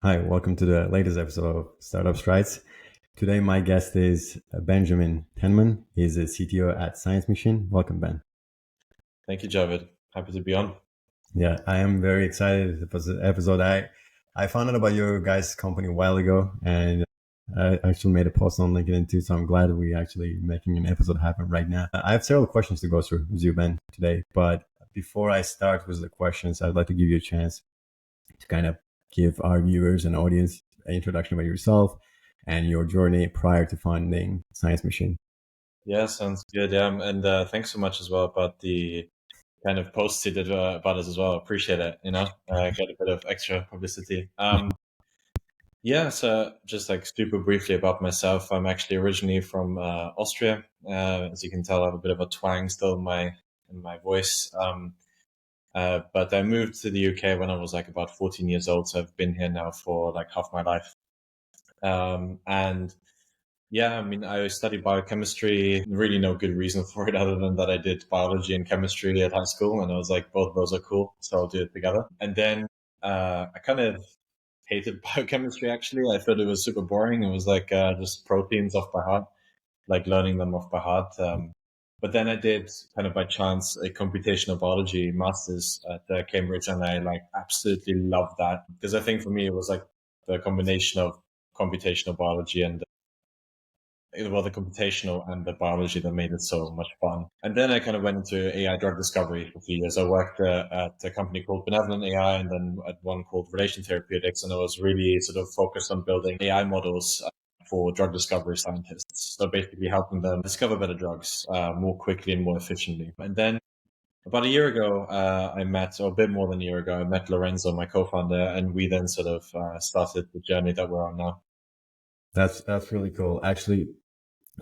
Hi, welcome to the latest episode of Startup Strides. Today, my guest is Benjamin Tenmann. He's a CTO at ScienceMachine. Welcome, Ben. Thank you, Javid. Happy to be on. Yeah, I am very excited for the episode. I found out about your guys' company a while ago, and I actually made a post on LinkedIn too. So I'm glad we actually making an episode happen right now. I have several questions to go through with you, Ben, today. But before I start with the questions, I'd like to give you a chance to kind of give our viewers and audience an introduction about yourself and your journey prior to founding ScienceMachine. Yeah, sounds good. Yeah, and thanks so much as well about the kind of posts you did about us as well. Appreciate it. Get a bit of extra publicity. Yeah, so just like super briefly about myself, I'm actually originally from Austria. As you can tell, I have a bit of a twang still in my voice. But I moved to the UK when I was like about 14 years old, so I've been here now for like half my life. And Yeah, I mean, I studied biochemistry. Really, no good reason for it other than that I did biology and chemistry at high school, and I was like, both of those are cool, so I'll do it together. And then I kind of hated biochemistry. Actually, I thought it was super boring. It was like just proteins off by heart, like learning them off by heart. But then I did kind of by chance a computational biology master's at Cambridge, and I like absolutely loved that because I think for me it was like the combination of computational biology and the computational and the biology that made it so much fun. And then I kind of went into AI drug discovery for a few years. I worked at a company called BenevolentAI and then at one called Relation Therapeutics. And I was really sort of focused on building AI models for drug discovery scientists. So basically helping them discover better drugs more quickly and more efficiently. And then about a year ago, or a bit more than a year ago, I met Lorenzo, my co-founder, and we then sort of started the journey that we're on now. That's really cool. Actually,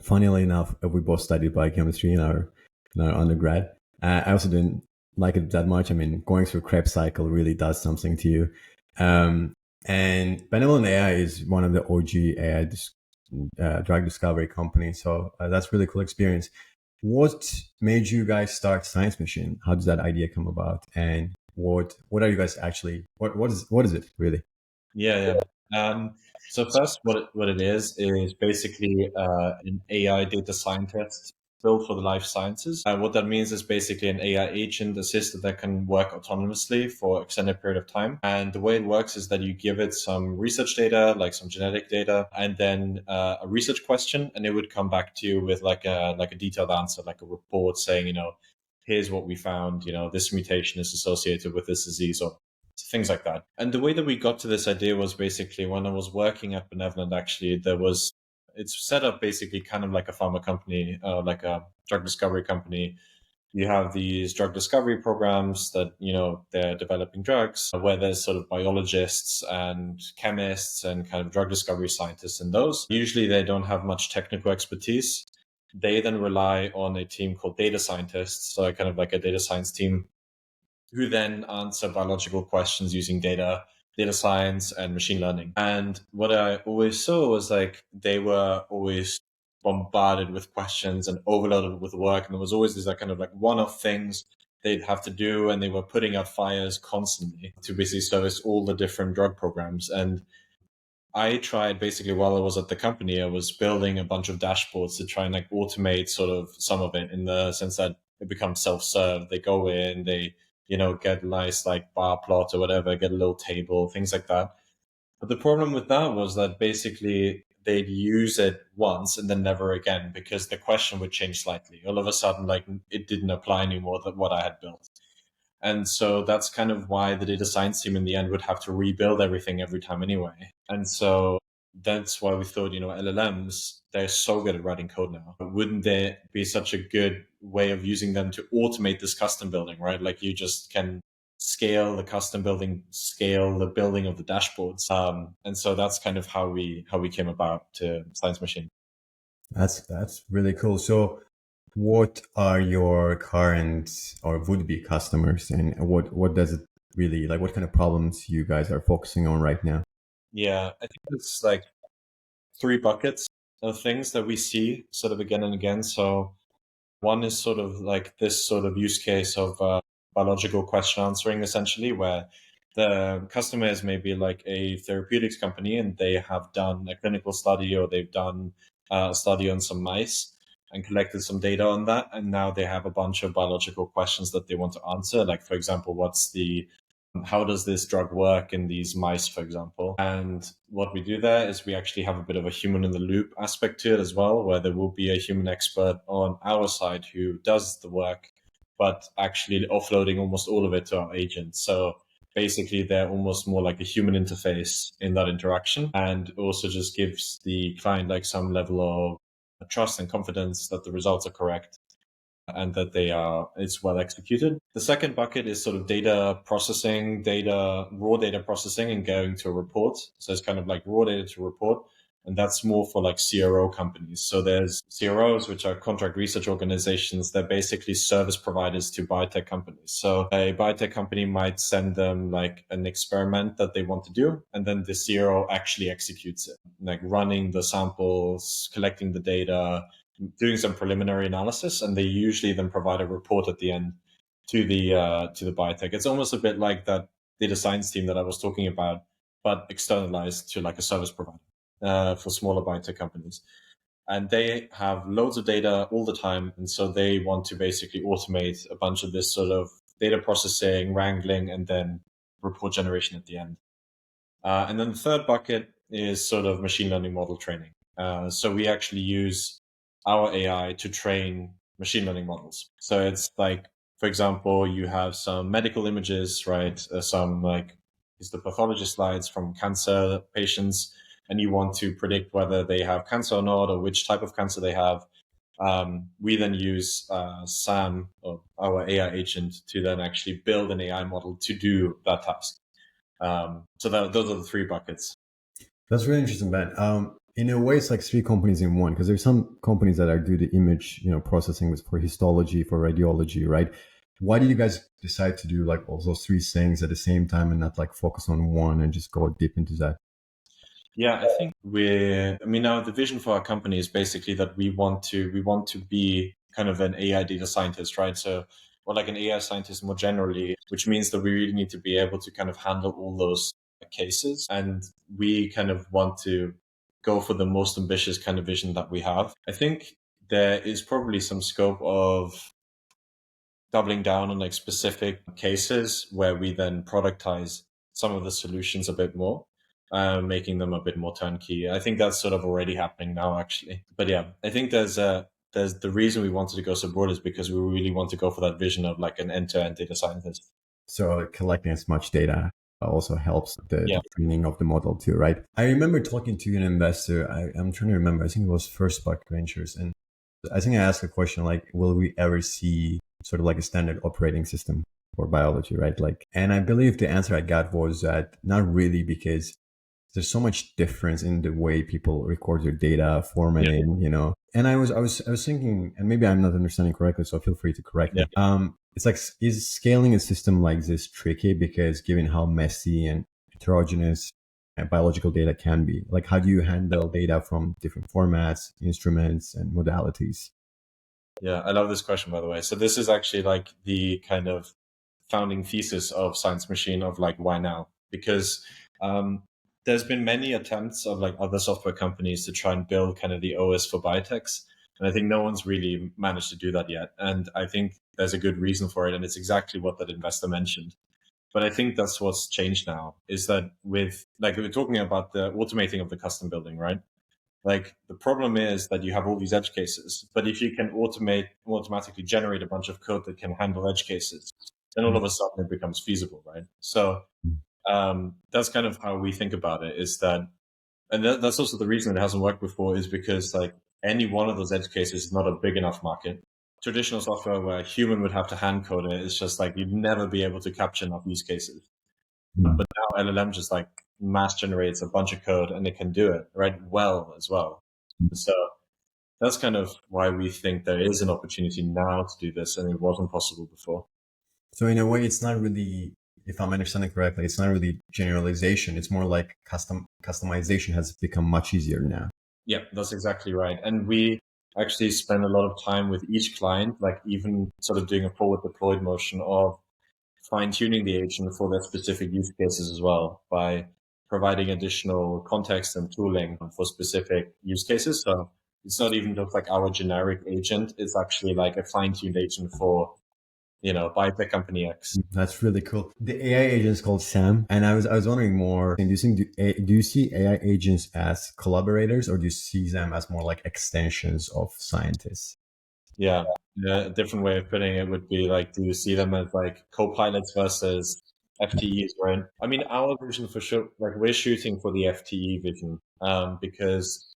funnily enough, we both studied biochemistry in our undergrad. I also didn't like it that much. I mean, going through Krebs cycle really does something to you. And Benevolent AI is one of the OG AI drug discovery companies. So that's really cool experience. What made you guys start ScienceMachine? How does that idea come about? And what are you guys actually? What is it really? Yeah, yeah. So first, what it is basically an AI data scientist built for the life sciences. What that means is basically an AI agent assistant that can work autonomously for extended period of time. And the way it works is that you give it some research data, like some genetic data, and then a research question, and it would come back to you with like a detailed answer, like a report saying, here's what we found. This mutation is associated with this disease, or things like that. And the way that we got to this idea was basically when I was working at Benevolent, actually, it's set up basically kind of like a pharma company, like a drug discovery company. You have these drug discovery programs that, they're developing drugs where there's sort of biologists and chemists and kind of drug discovery scientists in those. Usually they don't have much technical expertise. They then rely on a team called data scientists, so kind of like a data science team who then answer biological questions using data science and machine learning. And what I always saw was like they were always bombarded with questions and overloaded with work. And there was always these like kind of like one-off things they'd have to do. And they were putting out fires constantly to basically service all the different drug programs. And I tried basically while I was at the company, I was building a bunch of dashboards to try and like automate sort of some of it in the sense that it becomes self-serve. They go in, they, get a nice like bar plot or whatever, get a little table, things like that. But the problem with that was that basically they'd use it once and then never again because the question would change slightly. All of a sudden, like it didn't apply anymore than what I had built. And so that's kind of why the data science team in the end would have to rebuild everything every time anyway. And so that's why we thought, LLMs, they're so good at writing code now. Wouldn't there be such a good way of using them to automate this custom building, right? Like you just can scale the custom building, scale the building of the dashboards. And so that's kind of how we came about to ScienceMachine. That's really cool. So, what are your current or would be customers, and what does it really like? What kind of problems you guys are focusing on right now? Yeah, I think it's like three buckets of things that we see sort of again and again. So one is sort of like this sort of use case of biological question answering, essentially, where the customer is maybe like a therapeutics company, and they have done a clinical study, or they've done a study on some mice and collected some data on that. And now they have a bunch of biological questions that they want to answer. Like, for example, how does this drug work in these mice, for example? And what we do there is we actually have a bit of a human in the loop aspect to it as well, where there will be a human expert on our side who does the work, but actually offloading almost all of it to our agent. So basically, they're almost more like a human interface in that interaction, and also just gives the client like some level of trust and confidence that the results are correct and that it's well executed. The second bucket is sort of raw data processing and going to a report. So it's kind of like raw data to report. And that's more for like CRO companies. So there's CROs, which are contract research organizations. They're basically service providers to biotech companies. So a biotech company might send them like an experiment that they want to do, and then the CRO actually executes it, like running the samples, collecting the data, doing some preliminary analysis, and they usually then provide a report at the end to the biotech. It's almost a bit like that data science team that I was talking about, but externalized to like a service provider for smaller biotech companies. And they have loads of data all the time, and so they want to basically automate a bunch of this sort of data processing, wrangling, and then report generation at the end. And then the third bucket is sort of machine learning model training. So we actually use our AI to train machine learning models. So it's like, for example, you have some medical images, right? Some like histopathology slides from cancer patients, and you want to predict whether they have cancer or not, or which type of cancer they have. We then use Sam, or our AI agent, to then actually build an AI model to do that task. So those are the three buckets. That's really interesting, Ben. In a way, it's like three companies in one, because there's some companies that are do the image, processing for histology, for radiology, right? Why did you guys decide to do like all those three things at the same time and not like focus on one and just go deep into that? Yeah, I think now the vision for our company is basically that we want to be kind of an AI data scientist, right? So, or like an AI scientist more generally, which means that we really need to be able to kind of handle all those cases. And we kind of want to go for the most ambitious kind of vision that we have. I think there is probably some scope of doubling down on like specific cases where we then productize some of the solutions a bit more, making them a bit more turnkey. I think that's sort of already happening now, actually. But yeah, I think there's the reason we wanted to go so broad is because we really want to go for that vision of like an end-to-end data scientist. So collecting as much data also helps the training of the model too, right? I remember talking to an investor. I'm trying to remember. I think it was First Buck Ventures, and I think I asked a question like, "Will we ever see sort of like a standard operating system for biology?" Right? Like, and I believe the answer I got was that not really, because there's so much difference in the way people record their data, formatting, And I was thinking, and maybe I'm not understanding correctly, so feel free to correct me. It's like, is scaling a system like this tricky? Because given how messy and heterogeneous biological data can be, like, how do you handle data from different formats, instruments, and modalities? Yeah, I love this question, by the way. So this is actually like the kind of founding thesis of ScienceMachine, of like, why now? Because there's been many attempts of like other software companies to try and build kind of the OS for biotechs. And I think no one's really managed to do that yet. And I think there's a good reason for it. And it's exactly what that investor mentioned. But I think that's what's changed now, is that with, like, we're talking about the automating of the custom building, right? Like, the problem is that you have all these edge cases, but if you can automatically generate a bunch of code that can handle edge cases, then all of a sudden it becomes feasible, right? So that's kind of how we think about it, is that, and that's also the reason it hasn't worked before, is because like any one of those edge cases is not a big enough market. Traditional software where a human would have to hand code it is just like, you'd never be able to capture enough use cases. But now LLM just like mass generates a bunch of code, and it can do it right well as well. So that's kind of why we think there is an opportunity now to do this, and it wasn't possible before. So in a way, it's not really, if I'm understanding correctly, it's not really generalization. It's more like customization has become much easier now. Yeah, that's exactly right. And we actually spend a lot of time with each client, like even sort of doing a forward deployed motion of, fine-tuning the agent for their specific use cases as well by providing additional context and tooling for specific use cases. So it's not even just like our generic agent. It's actually like a fine-tuned agent for, biotech company X. That's really cool. The AI agent is called Sam, and I was wondering more. Do you see AI agents as collaborators, or do you see them as more like extensions of scientists? Yeah. A different way of putting it would be like, do you see them as like co-pilots versus FTEs, right? I mean, our vision for sure, like we're shooting for the FTE vision, because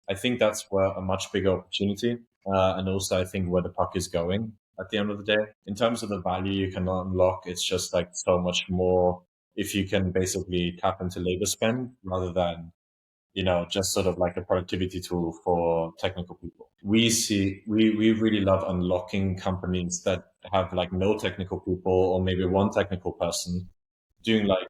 I think that's where a much bigger opportunity, and also I think where the puck is going at the end of the day. In terms of the value you can unlock, it's just like so much more if you can basically tap into labor spend rather than, just sort of like a productivity tool for technical people. We really love unlocking companies that have like no technical people or maybe one technical person doing like,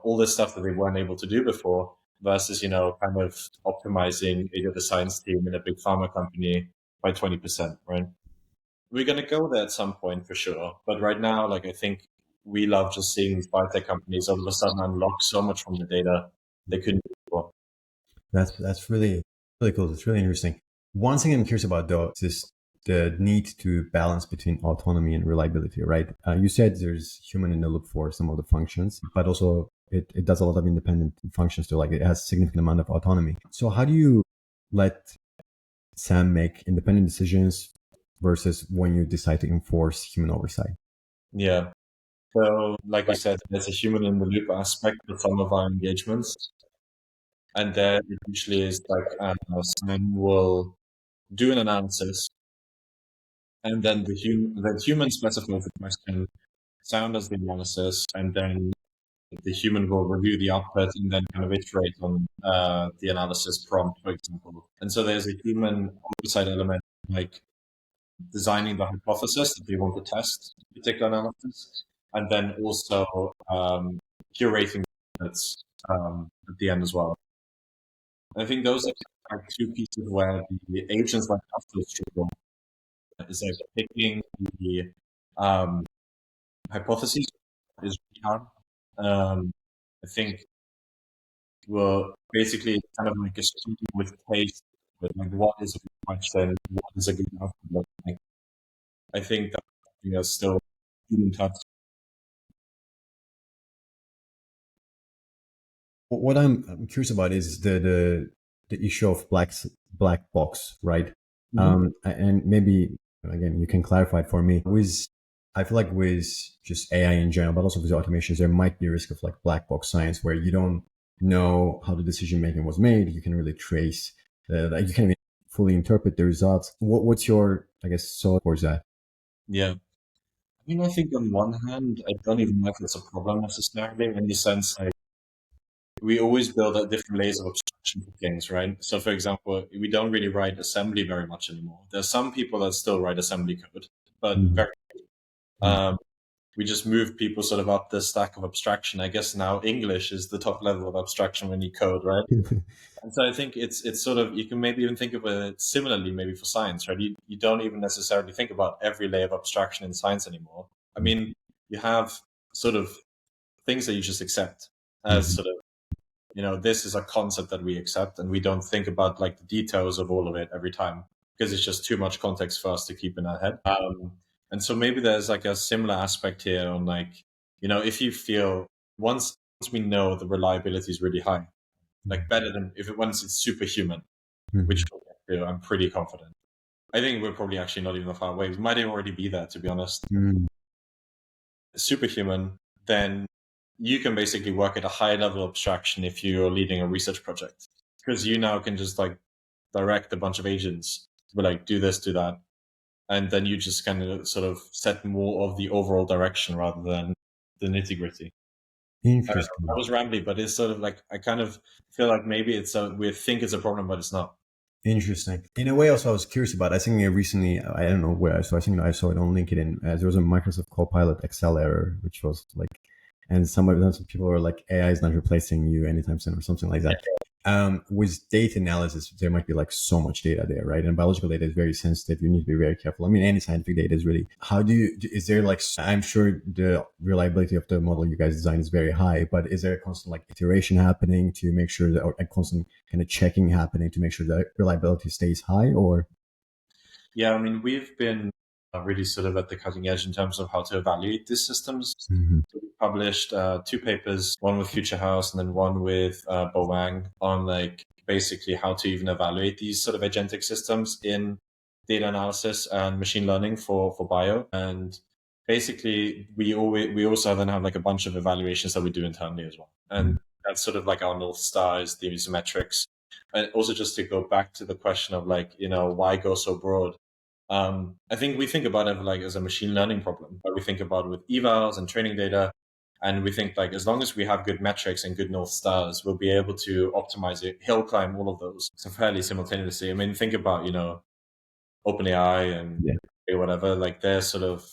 all this stuff that they weren't able to do before versus, kind of optimizing the science team in a big pharma company by 20%, right? We're going to go there at some point for sure. But right now, like, I think we love just seeing these biotech companies all of a sudden unlock so much from the data they couldn't do before. That's really cool. It's really interesting. One thing I'm curious about though is the need to balance between autonomy and reliability, right? You said there's human in the loop for some of the functions, but also it does a lot of independent functions too. Like it has a significant amount of autonomy. So how do you let Sam make independent decisions versus when you decide to enforce human oversight? Yeah. So, like you said, there's a human in the loop aspect of some of our engagements. And then it usually is like Sam will do an analysis, and then the human specifies the question, Sam does the analysis, and then the human will review the output and then kind of iterate on the analysis prompt, for example. And so there's a human oversight element, like designing the hypothesis that we want to test a particular analysis, and then also curating the at the end as well. I think those are two pieces where the agents like us will struggle. Is like picking the hypotheses is really hard. I think we're basically kind of like a student with taste, with like what is a good question, what is a good outcome. Like, I think that still human touch. What I'm curious about is the issue of black box, right? Mm-hmm. And maybe again you can clarify it for me. I feel like with just AI in general, but also with automations, there might be a risk of like black box science where you don't know how the decision making was made. You can really trace, like you can't even fully interpret the results. What's your, I guess, thought towards that? Yeah. I mean, I think on one hand, I don't even know if it's a problem necessarily in the sense like we always build out different layers of abstraction for things, right? So, for example, we don't really write assembly very much anymore. There's some people that still write assembly code, but very we just move people sort of up the stack of abstraction. I guess now English is the top level of abstraction when you code, right? And so I think it's sort of, you can maybe even think of it similarly maybe for science, right? You don't even necessarily think about every layer of abstraction in science anymore. I mean, you have sort of things that you just accept as sort of, this is a concept that we accept, and we don't think about like the details of all of it every time because it's just too much context for us to keep in our head. And so maybe there's like a similar aspect here on like, if you feel once we know the reliability is really high, like better than once it's superhuman, which we'll get to, I'm pretty confident. I think we're probably actually not even that far away. We might already be there, to be honest. Superhuman, then you can basically work at a high level of abstraction if you're leading a research project, because you now can just like direct a bunch of agents to be like, do this, do that. And then you just kind of sort of set more of the overall direction rather than the nitty gritty. Interesting. I was rambly, but it's sort of like, I kind of feel like maybe we think it's a problem, but it's not. Interesting. In a way, also, I was curious about. I think recently, I don't know where. So I think I saw it on LinkedIn. There was a Microsoft Copilot Excel error, which was like, and some people were like, AI is not replacing you anytime soon, or something like that. With data analysis, there might be like so much data there, right? And biological data is very sensitive. You need to be very careful. I mean, any scientific data is really, is there like, I'm sure the reliability of the model you guys design is very high, but is there a constant like iteration happening to make sure that, or a constant kind of checking happening to make sure that reliability stays high, or? Yeah, I mean, we've been really sort of at the cutting edge in terms of how to evaluate these systems. Mm-hmm. So we published 2 papers, one with Future House and then one with Bo Wang, on like basically how to even evaluate these sort of agentic systems in data analysis and machine learning for bio. And basically, we also then have like a bunch of evaluations that we do internally as well. And that's sort of like our North Star is the user metrics. And also just to go back to the question of like, why go so broad? I think we think about it like as a machine learning problem, but we think about it with evals and training data. And we think like as long as we have good metrics and good North Stars, we'll be able to optimize it, hill climb all of those so fairly simultaneously. I mean, think about, OpenAI and whatever, like they're sort of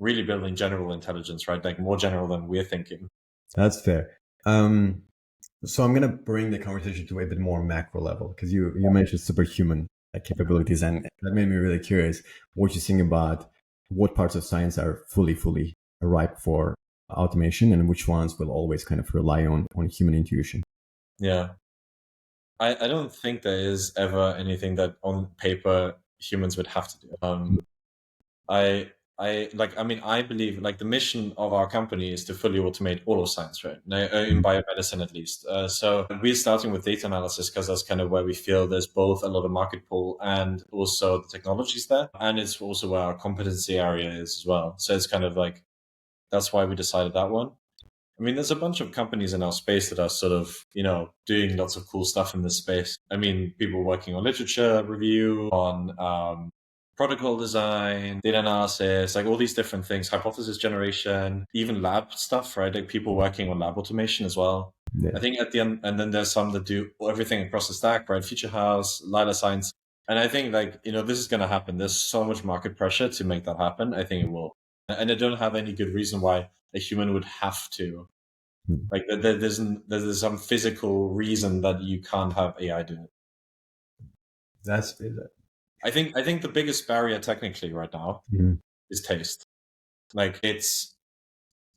really building general intelligence, right? Like more general than we're thinking. That's fair. So I'm going to bring the conversation to a bit more macro level because you mentioned superhuman capabilities, and that made me really curious what you think about what parts of science are fully ripe for automation and which ones will always kind of rely on human intuition. Yeah. I don't think there is ever anything that on paper humans would have to do. I believe like the mission of our company is to fully automate all of science, right? In biomedicine, at least. So we're starting with data analysis because that's kind of where we feel there's both a lot of market pull and also the technologies there. And it's also where our competency area is as well. So it's kind of like, that's why we decided that one. I mean, there's a bunch of companies in our space that are sort of, doing lots of cool stuff in this space. I mean, people working on literature review, on protocol design, data analysis, like all these different things, hypothesis generation, even lab stuff, right? Like people working on lab automation as well. Yeah. I think at the end, and then there's some that do everything across the stack, right? Future House, Lila Science. And I think like, this is going to happen. There's so much market pressure to make that happen. I think it will. And I don't have any good reason why a human would have to. Like there's some physical reason that you can't have AI do it. That's I think the biggest barrier technically right now is taste. Like it's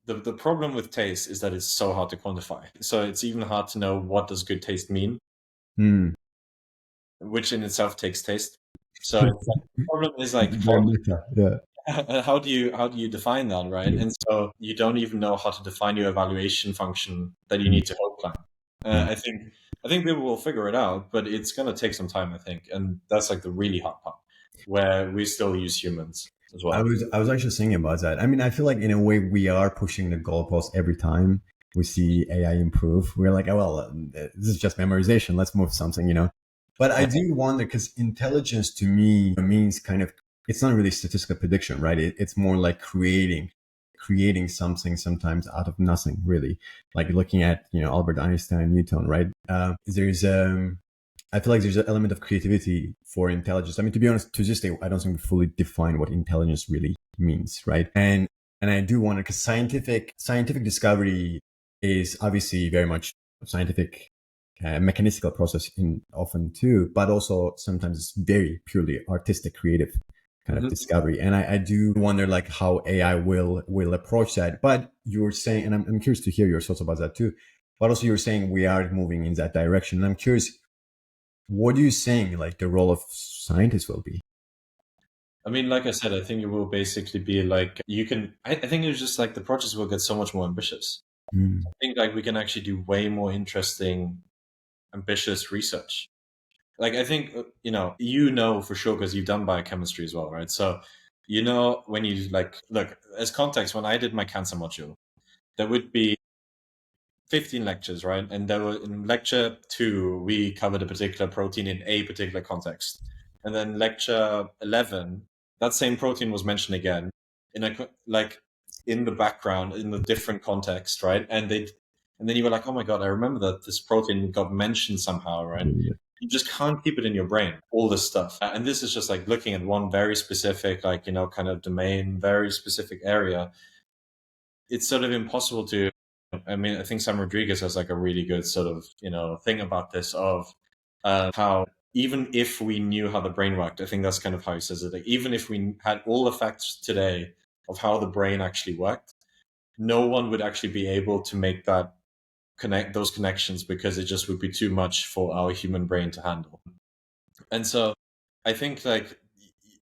the problem with taste is that it's so hard to quantify. So it's even hard to know what does good taste mean, which in itself takes taste. So it's like, the problem is like how do you define that, right? And so you don't even know how to define your evaluation function that you need to hill climb. I think people will figure it out, but it's going to take some time, I think, and that's like the really hard part where we still use humans as well. I was actually thinking about that. I mean, I feel like in a way we are pushing the goalpost every time we see AI improve. We're like, oh well, this is just memorization. Let's move something, But I do wonder because intelligence to me means kind of, it's not really statistical prediction, right? It's more like creating something sometimes out of nothing, really. Like looking at Albert Einstein, Newton, right? I feel like there's an element of creativity for intelligence. I mean, to be honest, to this day, I don't think we fully define what intelligence really means, right? And I do wonder because scientific discovery is obviously very much scientific. Mechanical process often too, but also sometimes it's very purely artistic, creative kind of discovery. And I do wonder like how AI will approach that. But you're saying, and I'm curious to hear your thoughts about that too. But also you're saying we are moving in that direction. And I'm curious, what are you saying like the role of scientists will be? I mean, like I said, I think it will basically be like I think it's just like the projects will get so much more ambitious. I think like we can actually do way more interesting, ambitious research. Like I think for sure because you've done biochemistry as well, right? So when you like look as context, when I did my cancer module, there would be 15 lectures, right? And there were in lecture 2 we covered a particular protein in a particular context, and then lecture 11 that same protein was mentioned again in in the background in the different context, right? And then you were like, oh my god, I remember that this protein got mentioned somehow, right? You just can't keep it in your brain, all this stuff. And this is just like looking at one very specific, kind of domain, very specific area. It's sort of impossible to I mean, I think Sam Rodriguez has like a really good sort of, thing about this of how even if we knew how the brain worked, I think that's kind of how he says it. Like, even if we had all the facts today of how the brain actually worked, no one would actually be able to make those connections because it just would be too much for our human brain to handle. And so I think like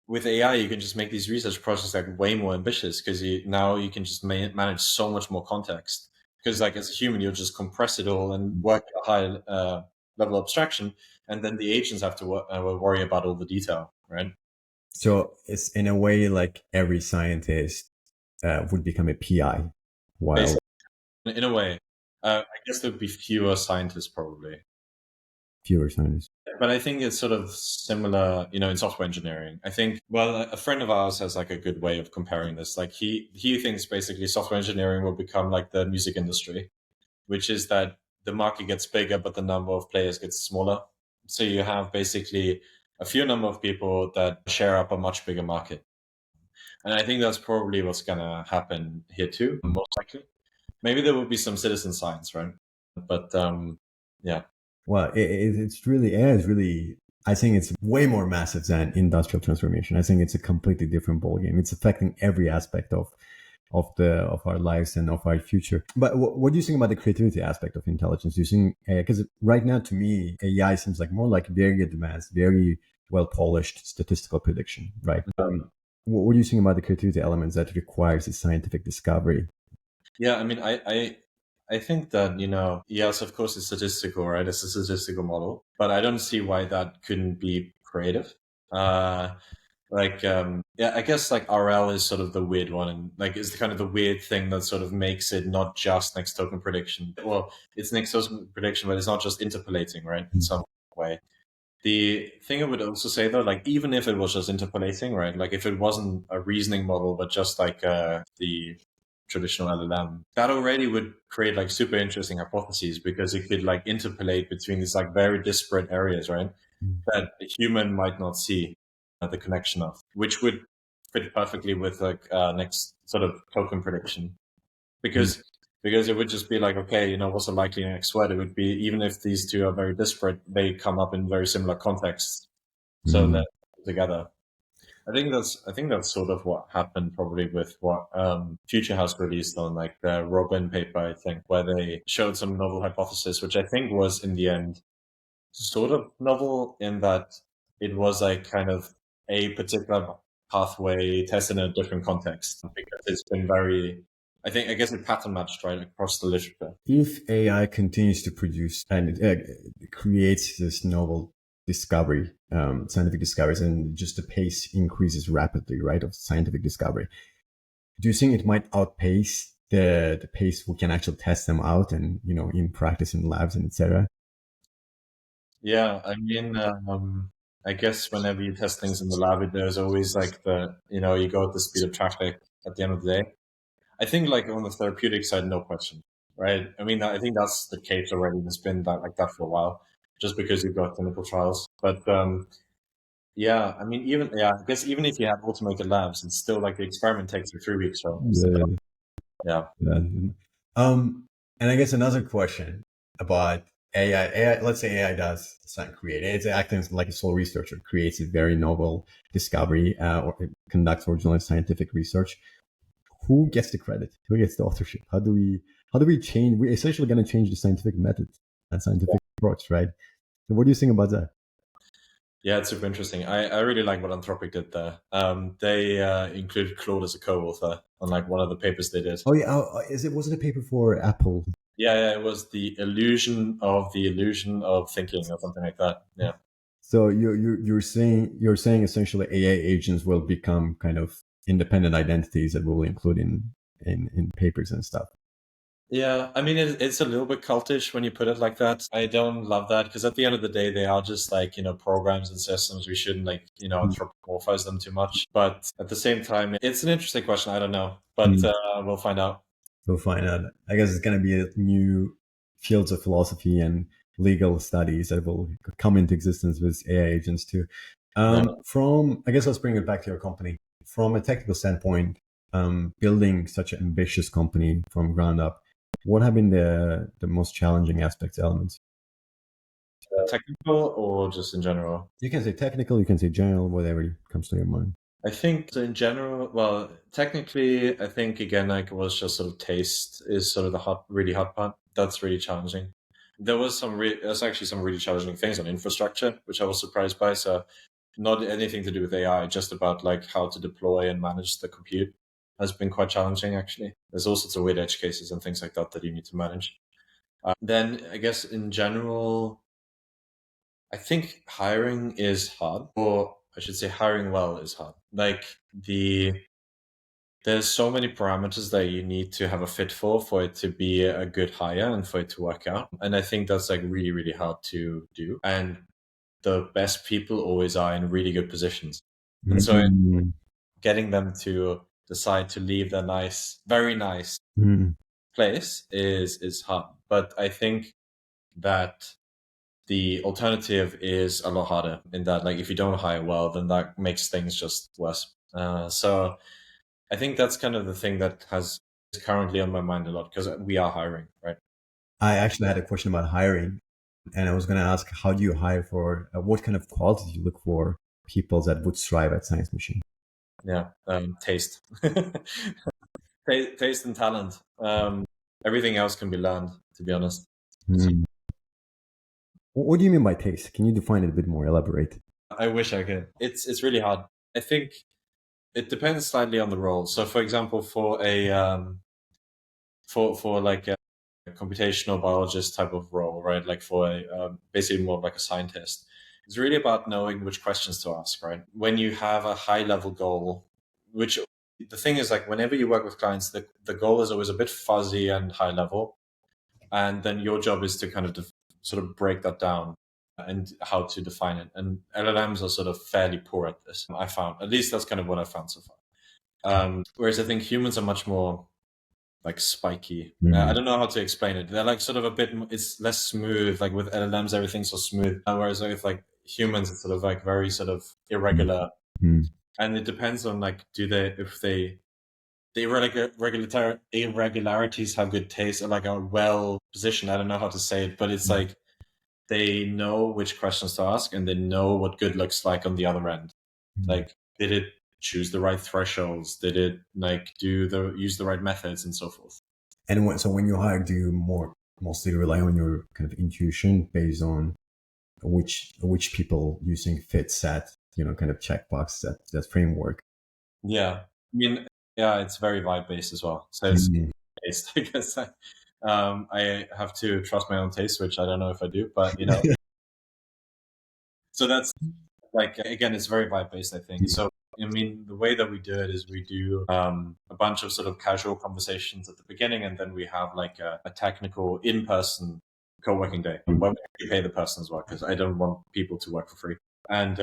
with AI, you can just make these research projects like way more ambitious because now you can just manage so much more context. Because like as a human, you'll just compress it all and work at a high level abstraction, and then the agents have to worry about all the detail, right? So it's in a way like every scientist would become a PI, while Basically, in a way, I guess there'd be fewer scientists probably. fewer scientists. But I think it's sort of similar, in software engineering. I think, well, a friend of ours has like a good way of comparing this. Like he thinks basically software engineering will become like the music industry, which is that the market gets bigger, but the number of players gets smaller. So you have basically a few number of people that share up a much bigger market. And I think that's probably what's going to happen here too, most likely. Maybe there will be some citizen science, right? But yeah. Well, it's really, AI is really, I think it's way more massive than industrial transformation. I think it's a completely different ballgame. It's affecting every aspect of our lives and of our future. But what do you think about the creativity aspect of intelligence? Do you think, because right now to me, AI seems like more like very advanced, very well polished statistical prediction, right? What do you think about the creativity elements that requires a scientific discovery? Yeah, I mean, I think that, yes, of course, it's statistical, right? It's a statistical model, but I don't see why that couldn't be creative. Yeah, I guess like RL is sort of the weird one, and like it's kind of the weird thing that sort of makes it not just next token prediction. Well, it's next token prediction, but it's not just interpolating, right? In some way. The thing I would also say though, like even if it was just interpolating, right? Like if it wasn't a reasoning model, but just like the traditional LLM, that already would create like super interesting hypotheses because it could like interpolate between these like very disparate areas, right? That a human might not see the connection of, which would fit perfectly with like next sort of token prediction, because it would just be like, okay, what's the likely next word? It would be, even if these two are very disparate, they come up in very similar contexts, so that together. I think that's sort of what happened probably with what Future has released on like the Robin paper, I think, where they showed some novel hypothesis, which I think was in the end sort of novel in that it was like kind of a particular pathway tested in a different context, because it's been very, I guess it pattern matched right across the literature. If AI continues to produce and creates this novel discovery, scientific discoveries, and just the pace increases rapidly, right, of scientific discovery, do you think it might outpace the pace we can actually test them out and, in practice in labs and etc.? Yeah, I mean, I guess whenever you test things in the lab, there's always like you go at the speed of traffic at the end of the day. I think like on the therapeutic side, no question, right? I mean, I think that's the case already. It's been like that for a while, just because you've got clinical trials. But yeah, I mean, I guess even if you have automated labs, it's still like the experiment takes you 3 weeks, right? Yeah. And I guess another question about AI, let's say AI does create, it's acting like a sole researcher, creates a very novel discovery, or it conducts original scientific research. Who gets the credit? Who gets the authorship? How do we change? We're essentially going to change the scientific method and scientific approach, right? So what do you think about that? Yeah, it's super interesting. I really like what Anthropic did there. They included Claude as a co-author on like one of the papers they did. Oh yeah, was it a paper for Apple? Yeah, it was the illusion of thinking or something like that. Yeah. So you're saying essentially AI agents will become kind of independent identities that we'll include in papers and stuff. Yeah, I mean, it's a little bit cultish when you put it like that. I don't love that because at the end of the day, they are just like, programs and systems. We shouldn't like, anthropomorphize them too much. But at the same time, it's an interesting question. I don't know, but we'll find out. We'll find out. I guess it's going to be new fields of philosophy and legal studies that will come into existence with AI agents too. I guess let's bring it back to your company. From a technical standpoint, building such an ambitious company from ground up, What have been the most challenging aspects, elements? Technical or just in general? You can say technical, you can say general, whatever comes to your mind. I think so in general, well, technically, I think again, like it was just sort of taste is sort of the really hot part. That's really challenging. There's actually some really challenging things on infrastructure, which I was surprised by. So not anything to do with AI, just about like how to deploy and manage the compute has been quite challenging, actually. There's all sorts of weird edge cases and things like that that you need to manage. Then I guess in general, I think hiring is hard, or I should say hiring well is hard. Like there's so many parameters that you need to have a fit for it to be a good hire and for it to work out. And I think that's like really, really hard to do. And the best people always are in really good positions. And so getting them to decide to leave their nice, very nice place is hard. But I think that the alternative is a lot harder in that, like, if you don't hire well, then that makes things just worse. So I think that's kind of the thing that is currently on my mind a lot, because we are hiring, right? I actually had a question about hiring, and I was going to ask, how do you hire for, what kind of qualities you look for people that would thrive at ScienceMachine? Yeah, taste. Taste and talent. Everything else can be learned, to be honest. What do you mean by taste? Can you define it a bit more, elaborate? I wish I could. It's really hard. I think it depends slightly on the role. So, for example, for a for like a computational biologist type of role, right? Like for a basically more like a scientist, it's really about knowing which questions to ask, right? When you have a high level goal, which the thing is, like, whenever you work with clients, the goal is always a bit fuzzy and high level, and then your job is to kind of sort of break that down and how to define it. And LLMs are sort of fairly poor at this. I found, at least that's kind of what I found so far. Whereas I think humans are much more like spiky. I don't know how to explain it. They're like sort of a bit, it's less smooth. Like with LLMs, everything's so smooth. Whereas with like humans, it's sort of like very sort of irregular. And it depends on like, the irregularities have good taste or like are well positioned. I don't know how to say it, but it's like they know which questions to ask and they know what good looks like on the other end. Like, did it choose the right thresholds? Did it like use the right methods and so forth? And so when you hire, do you mostly rely on your kind of intuition based on which people using fits that, kind of checkbox, that framework? Yeah. I mean, yeah, it's very vibe based as well. So it's taste, I guess. I have to trust my own taste, which I don't know if I do, but so that's like, again, it's very vibe based, I think. So, I mean, the way that we do it is we do a bunch of sort of casual conversations at the beginning, and then we have like a technical in-person co-working day where we pay the person as well, because I don't want people to work for free. And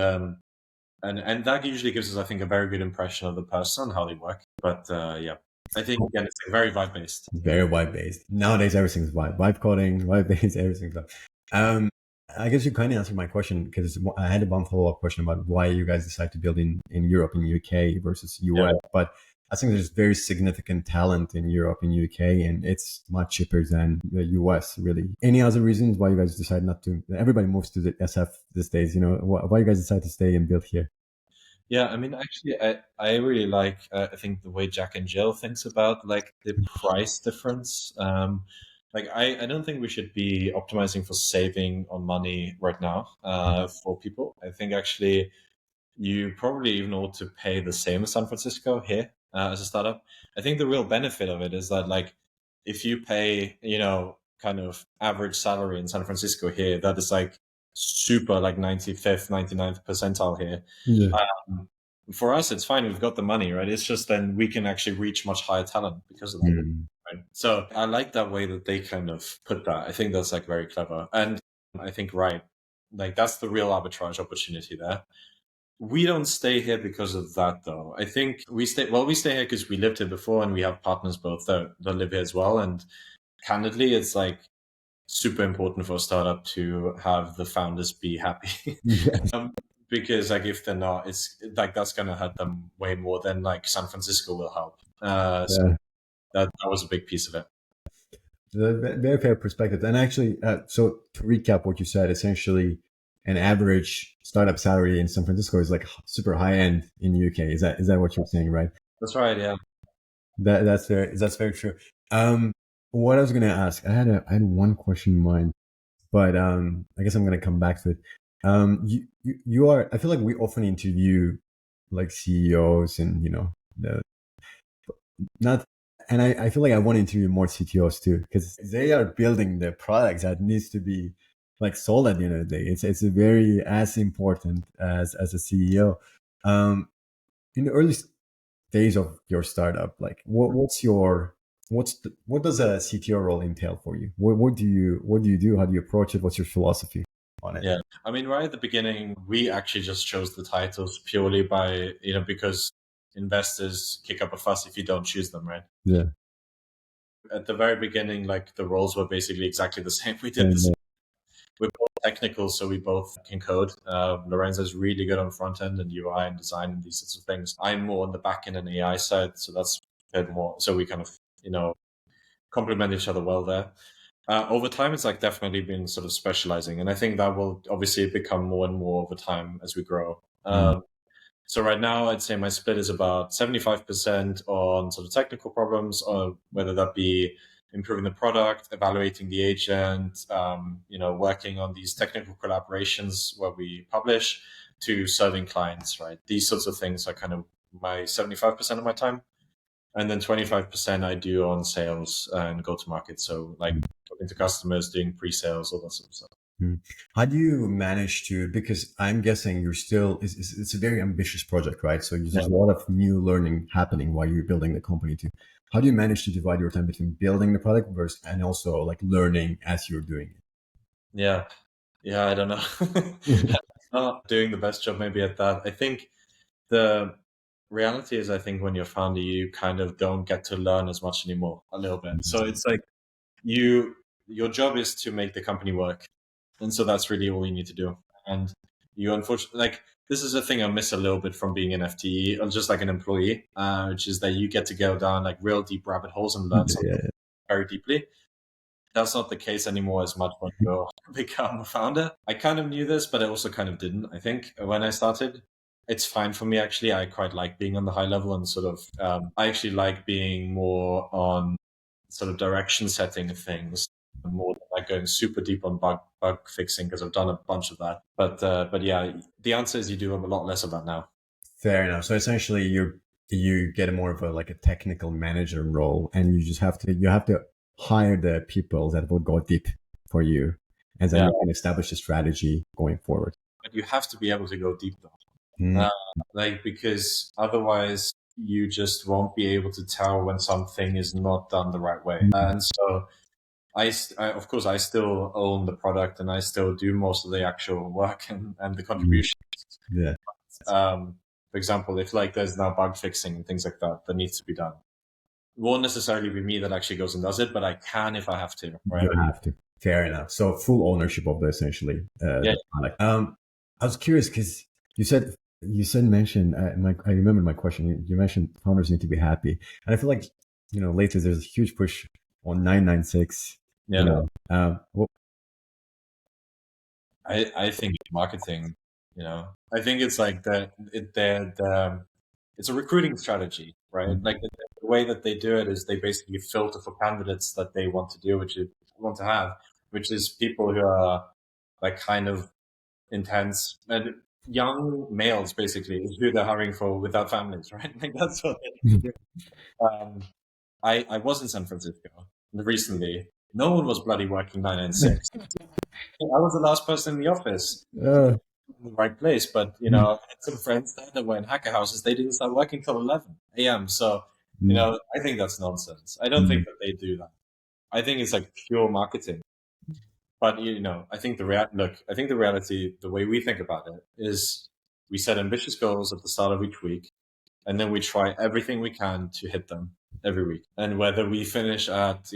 that usually gives us, I think, a very good impression of the person and how they work. But yeah, I think, again, it's like very vibe based. Very vibe based. Nowadays, everything's vibe coding, vibe based, everything's vibe. I guess you kind of answered my question, because I had one follow-up question about why you guys decide to build in Europe, in UK versus US. Yeah. But I think there's very significant talent in Europe, in UK, and it's much cheaper than the US, really. Any other reasons why you guys decide not to? Everybody moves to the SF these days, why you guys decide to stay and build here? Yeah, I mean, actually, I really like, I think the way Jack and Jill thinks about like the price difference. Like, I don't think we should be optimizing for saving on money right now for people. I think actually you probably even ought to pay the same as San Francisco here as a startup. I think the real benefit of it is that, like, if you pay, kind of average salary in San Francisco here, that is like super like 95th, 99th percentile here. Yeah. For us, it's fine. We've got the money, right? It's just then we can actually reach much higher talent because of that. Right? So I like that way that they kind of put that. I think that's like very clever. And I think, right, like that's the real arbitrage opportunity there. We don't stay here because of that, though. I think we stay here because we lived here before and we have partners both that live here as well. And candidly, it's like super important for a startup to have the founders be happy. Because like if they're not, it's like that's going to hurt them way more than like San Francisco will help. So that was a big piece of it. Very fair perspective. And actually, so to recap what you said, essentially, an average startup salary in San Francisco is like super high end in the UK. Is that what you're saying, right? That's right. Yeah. That's very true. What I was gonna ask, I had one question in mind, but I guess I'm gonna come back to it. You are. I feel like we often interview like CEOs and the not, and I feel like I want to interview more CTOs too because they are building the products that needs to be like sold at the end of the day. It's a very as important as a CEO. In the early days of your startup, like what does a CTO role entail for you? What do you do? How do you approach it? What's your philosophy on it? Yeah. I mean, right at the beginning, we actually just chose the titles purely by, because investors kick up a fuss if you don't choose them, right? Yeah. At the very beginning, like the roles were basically exactly the same. We did And, this. We're both technical, so we both can code. Lorenzo's really good on front end and UI and design and these sorts of things. I'm more on the back end and AI side, so that's a bit more. So we kind of, complement each other well there. Over time, it's like definitely been sort of specializing, and I think that will obviously become more and more over time as we grow. So right now, I'd say my split is about 75% on sort of technical problems, or whether that be improving the product, evaluating the agent, working on these technical collaborations where we publish, to serving clients, right? These sorts of things are kind of my 75% of my time. And then 25% I do on sales and go to market. So like talking to customers, doing pre-sales, all that sort of stuff. How do you manage to, because I'm guessing you're still, it's a very ambitious project, right? So there's a lot of new learning happening while you're building the company too. How do you manage to divide your time between building the product versus, and also like learning as you're doing it? Yeah. Yeah, I don't know. Not doing the best job maybe at that. I think the reality is, I think when you're a founder, you kind of don't get to learn as much anymore, a little bit. So it's like your job is to make the company work. And so that's really all you need to do. And you unfortunately, like, this is a thing I miss a little bit from being an FTE or just like an employee, which is that you get to go down like real deep rabbit holes and learn something very deeply. That's not the case anymore as much when you become a founder. I kind of knew this, but I also kind of didn't, I think, when I started. It's fine for me, actually. I quite like being on the high level and sort of, I actually like being more on sort of direction setting of things, more than like going super deep on bug fixing, because I've done a bunch of that. But yeah, the answer is you do a lot less of that now. Fair enough. So essentially you get more of a like a technical manager role, and you have to hire the people that will go deep for you, and then you can establish a strategy going forward. But you have to be able to go deep though. Mm. Because otherwise you just won't be able to tell when something is not done the right way. And so of course, I still own the product and I still do most of the actual work and the contribution. Yeah. For example, if like there's now bug fixing and things like that needs to be done, it won't necessarily be me that actually goes and does it, but I can if I have to. Right? You have to. Fair enough. So full ownership of the essentially. Yeah. The product. I was curious because mentioned. I remember my question. You mentioned founders need to be happy, and I feel like lately there's a huge push on 996. Yeah. I think marketing, I think it's like it's a recruiting strategy, right? Like the way that they do it is they basically filter for candidates that they want to do, want to have, which is people who are like kind of intense and young males, basically, is who they're hiring for without families, right? Like that's what they do. I was in San Francisco recently. No one was bloody working 996. I was the last person in the office. In the right place, but I had some friends there that were in hacker houses. They didn't start working till 11 a.m. So I think that's nonsense. I don't think that they do that. I think it's like pure marketing. But I think I think the reality, the way we think about it, is we set ambitious goals at the start of each week, and then we try everything we can to hit them every week. And whether we finish at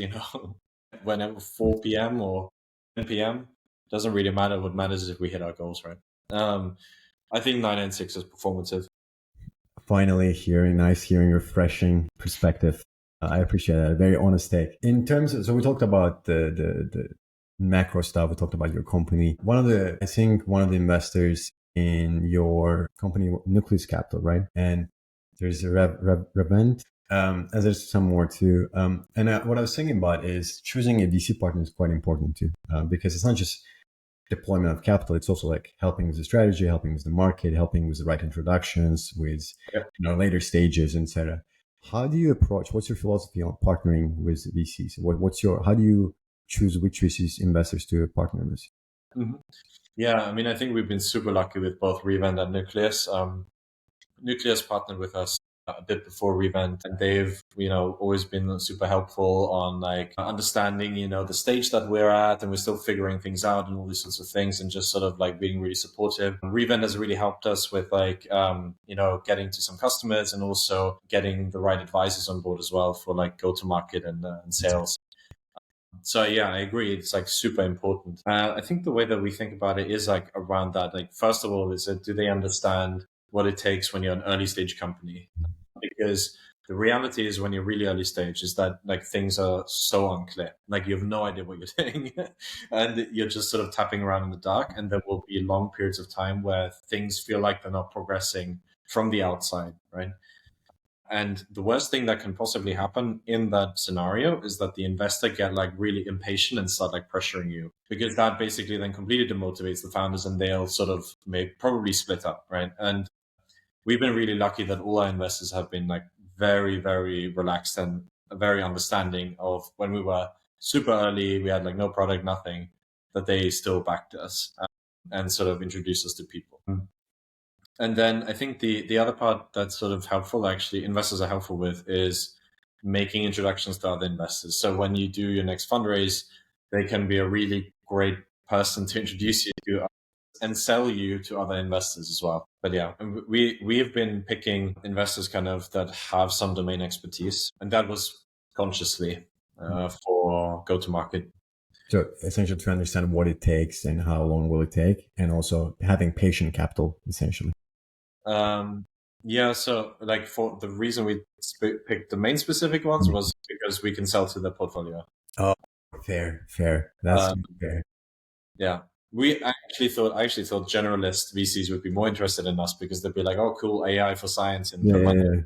whenever 4 p.m. or 10 p.m. doesn't really matter. What matters is if we hit our goals, right? I think 996 is performative. Finally, hearing refreshing perspective. I appreciate that. Very honest take. In terms of, so we talked about the macro stuff. We talked about your company. I think one of the investors in your company, Nucleus Capital, right? And there's a Revent, and there's some more too. And what I was thinking about is choosing a VC partner is quite important too, because it's not just deployment of capital. It's also like helping with the strategy, helping with the market, helping with the right introductions, with later stages, etc. How do you approach? What's your philosophy on partnering with VCs? How do you choose which VCs investors to partner with? Mm-hmm. Yeah, I mean, I think we've been super lucky with both Revent and Nucleus. Nucleus partnered with us a bit before Revent, and they've always been super helpful on like understanding the stage that we're at, and we're still figuring things out and all these sorts of things, and just sort of like being really supportive. Revent has really helped us with like getting to some customers and also getting the right advisors on board as well for like go to market and sales. So yeah, I agree. It's like super important. I think the way that we think about it is like around that. Like first of all, is that do they understand what it takes when you're an early stage company? Because the reality is when you're really early stage is that like things are so unclear. Like you have no idea what you're doing and you're just sort of tapping around in the dark. And there will be long periods of time where things feel like they're not progressing from the outside, right? And the worst thing that can possibly happen in that scenario is that the investor get like really impatient and start like pressuring you, because that basically then completely demotivates the founders and they'll sort of probably split up, right? And we've been really lucky that all our investors have been like very, very relaxed and very understanding of when we were super early, we had like no product, nothing, that they still backed us and sort of introduced us to people. And then I think the other part that's sort of helpful, actually, investors are helpful with, is making introductions to other investors. So when you do your next fundraise, they can be a really great person to introduce you to and sell you to other investors as well. But yeah, we have been picking investors kind of that have some domain expertise, and that was consciously for go to market. So essentially to understand what it takes and how long will it take, and also having patient capital, essentially. Yeah, so like for the reason we picked domain specific ones was because we can sell to the portfolio. Oh, fair. That's fair. Yeah. I actually thought generalist VCs would be more interested in us because they'd be like, oh, cool, AI for science. And Yeah. Actually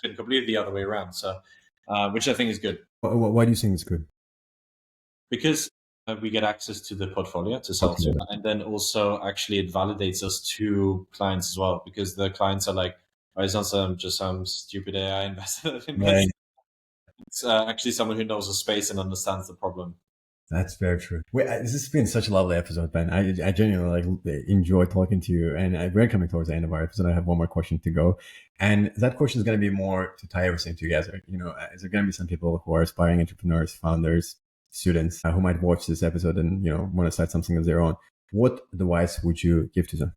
been completely the other way around. So, which I think is good. Why do you think it's good? Because we get access to the portfolio to sell to, and then also actually it validates us to clients as well, because the clients are like, oh, it's not just some stupid AI investor. Right. It's actually someone who knows the space and understands the problem. That's very true. This has been such a lovely episode, Ben. I genuinely like enjoy talking to you, and we're coming towards the end of our episode. I have one more question to go, and that question is going to be more to tie everything together. Is there going to be some people who are aspiring entrepreneurs, founders, students who might watch this episode and want to start something of their own? What advice would you give to them?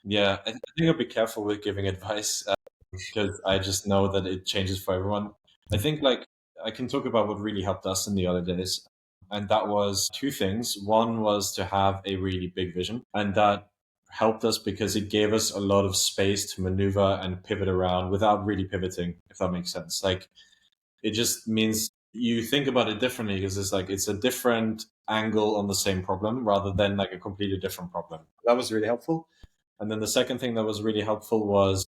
Yeah, I think I'll be careful with giving advice because I just know that it changes for everyone. I think like I can talk about what really helped us in the other days. And that was two things. One was to have a really big vision. And that helped us because it gave us a lot of space to maneuver and pivot around without really pivoting, if that makes sense. Like it just means you think about it differently because it's a different angle on the same problem rather than like a completely different problem. That was really helpful. And then the second thing that was really helpful was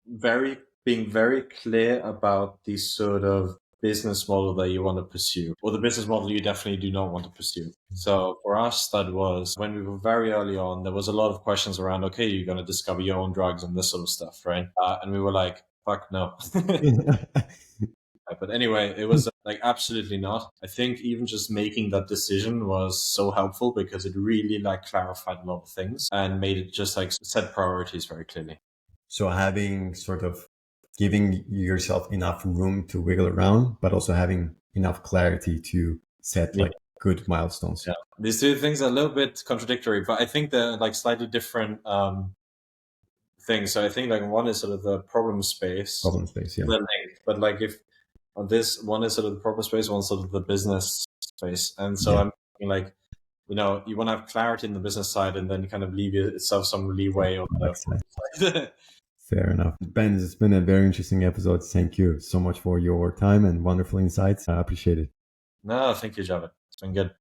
being very clear about the sort of business model that you want to pursue, or the business model you definitely do not want to pursue. So for us, that was when we were very early on, there was a lot of questions around, okay, you're going to discover your own drugs and this sort of stuff, right? And we were like, fuck no. But anyway, it was like absolutely not. I think even just making that decision was so helpful because it really like clarified a lot of things and made it just like set priorities very clearly. So having sort of giving yourself enough room to wiggle around, but also having enough clarity to set like good milestones. Yeah, these two things are a little bit contradictory, but I think they're like slightly different things. So I think like one is sort of the problem space. Yeah. They're linked, but like if on this one is sort of the problem space, one sort of the business space, and so I'm thinking like, you want to have clarity in the business side, and then kind of leave yourself some leeway on the side. Fair enough. Ben, it's been a very interesting episode. Thank you so much for your time and wonderful insights. I appreciate it. No, thank you, Javed. It's been good.